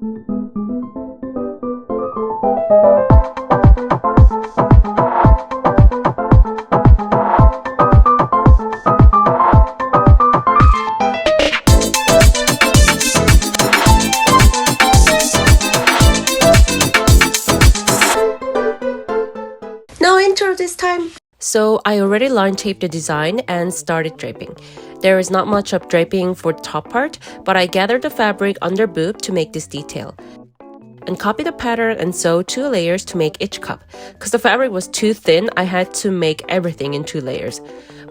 No intro this time. So I already line taped the design and started draping. There is not much of draping for the top part, but I gathered the fabric under boob to make this detail. And copy the pattern and sew 2 layers to make each cup. Because the fabric was too thin, I had to make everything in 2 layers.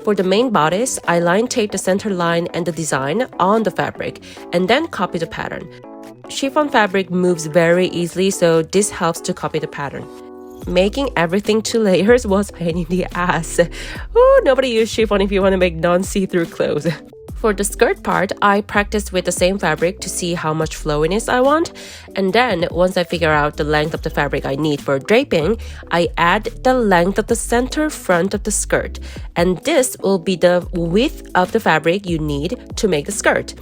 For the main bodice, I line taped the center line and the design on the fabric, and then copy the pattern. Chiffon fabric moves very easily, so this helps to copy the pattern. Making everything 2 layers was a pain in the ass. Ooh, nobody use chiffon if you want to make non-see-through clothes. For the skirt part, I practiced with the same fabric to see how much flowiness I want. And then, once I figure out the length of the fabric I need for draping, I add the length of the center front of the skirt. And this will be the width of the fabric you need to make the skirt.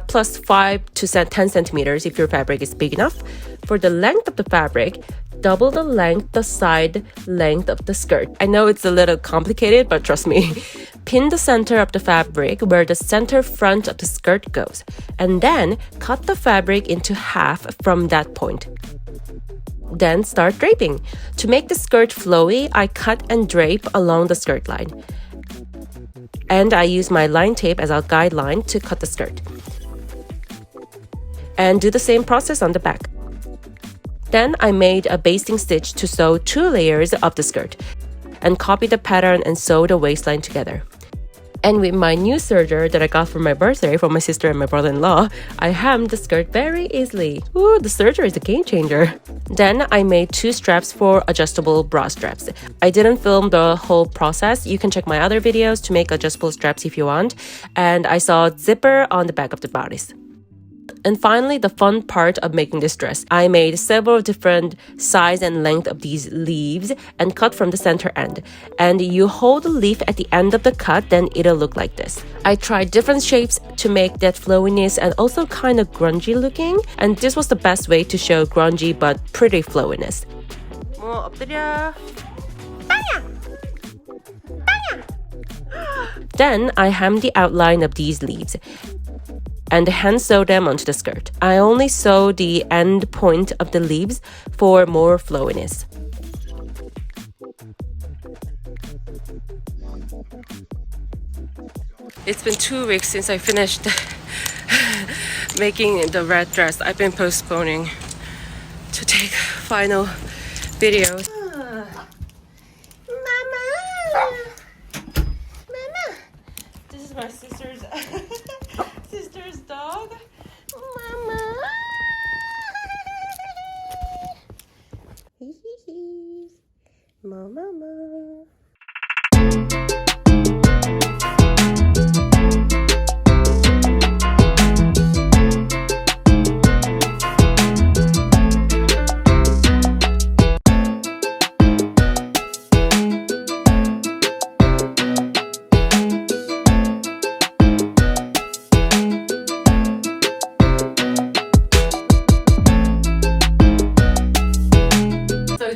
Plus 5 to 10 centimeters if your fabric is big enough. For the length of the fabric, double the length, the side length of the skirt. I know it's a little complicated, but trust me. Pin the center of the fabric where the center front of the skirt goes, and then cut the fabric into half from that point. Then start draping. To make the skirt flowy, I cut and drape along the skirt line. And I use my line tape as a guideline to cut the skirt. And do the same process on the back. Then I made a basting stitch to sew 2 layers of the skirt and copy the pattern and sew the waistline together. And with my new serger that I got for my birthday from my sister and my brother-in-law, I hemmed the skirt very easily. Ooh, the serger is a game changer. Then I made 2 straps for adjustable bra straps. I didn't film the whole process. You can check my other videos to make adjustable straps if you want. And I saw a zipper on the back of the bodice. And finally, the fun part of making this dress. I made several different size and length of these leaves and cut from the center end. And you hold the leaf at the end of the cut, then it'll look like this. I tried different shapes to make that flowiness and also kind of grungy looking. And this was the best way to show grungy but pretty flowiness. Then I hemmed the outline of these leaves and hand sew them onto the skirt. I only sew the end point of the leaves for more flowiness. It's been 2 weeks since I finished making the red dress. I've been postponing to take final videos. Mama! This is my sister's dog. Mama! Mama.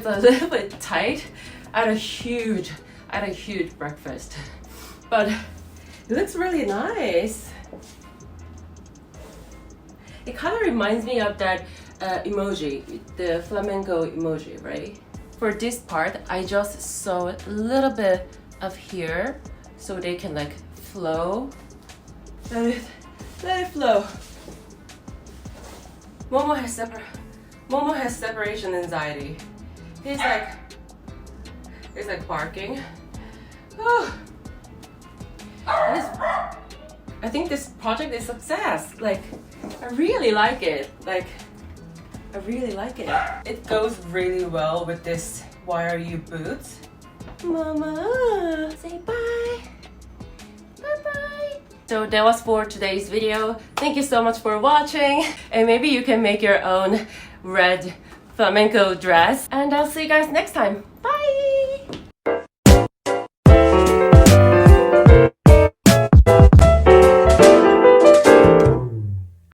A little bit tight. I had a huge breakfast, but it looks really nice. It kind of reminds me of that emoji, the flamenco emoji, right? For this part, I just sew a little bit of here so they can like flow. Let it flow. Momo has separation anxiety. He's like barking. Oh. I think this project is a success. Like, I really like it. It goes really well with this Why Are You boots. Mama, say bye. Bye-bye. So that was for today's video. Thank you so much for watching. And maybe you can make your own red flamenco dress. And I'll see you guys next time. Bye!